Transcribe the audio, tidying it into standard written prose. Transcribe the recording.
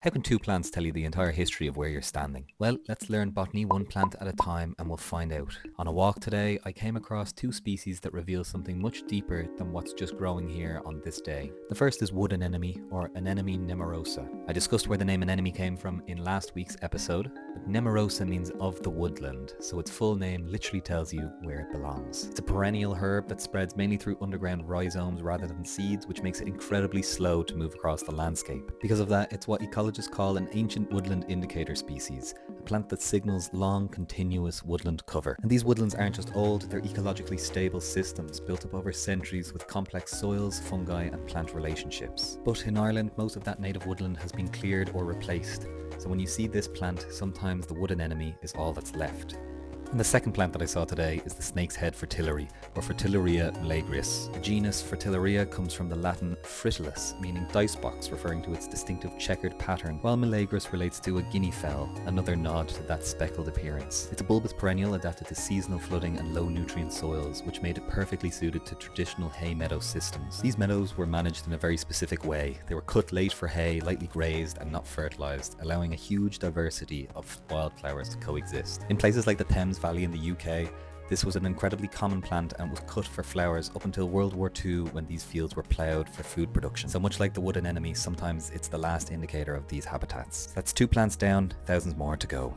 How can two plants tell you the entire history of where you're standing? Well, let's learn botany one plant at a time and we'll find out. On a walk today, I came across two species that reveal something much deeper than what's just growing here on this day. The first is wood anemone, or Anemone nemorosa. I discussed where the name anemone came from in last week's episode, but nemorosa means of the woodland, so its full name literally tells you where it belongs. It's a perennial herb that spreads mainly through underground rhizomes rather than seeds, which makes it incredibly slow to move across the landscape. Because of that, it's what ecologists call an ancient woodland indicator species, a plant that signals long, continuous woodland cover. And these woodlands aren't just old, they're ecologically stable systems built up over centuries with complex soils, fungi and plant relationships. But in Ireland, most of that native woodland has been cleared or replaced, so when you see this plant, sometimes the wood anemone is all that's left. And the second plant that I saw today is the snake's head fritillary, or Fritillaria meleagris. The genus Fritillaria comes from the Latin fritillus, meaning dicebox, referring to its distinctive checkered pattern, while meleagris relates to a guinea fowl, another nod to that speckled appearance. It's a bulbous perennial adapted to seasonal flooding and low nutrient soils, which made it perfectly suited to traditional hay meadow systems. These meadows were managed in a very specific way. They were cut late for hay, lightly grazed and not fertilised, allowing a huge diversity of wildflowers to coexist. In places like the Thames Valley in the UK, this was an incredibly common plant and was cut for flowers up until World War II, when these fields were ploughed for food production. So much like the wood anemone, sometimes it's the last indicator of these habitats. That's two plants down, thousands more to go.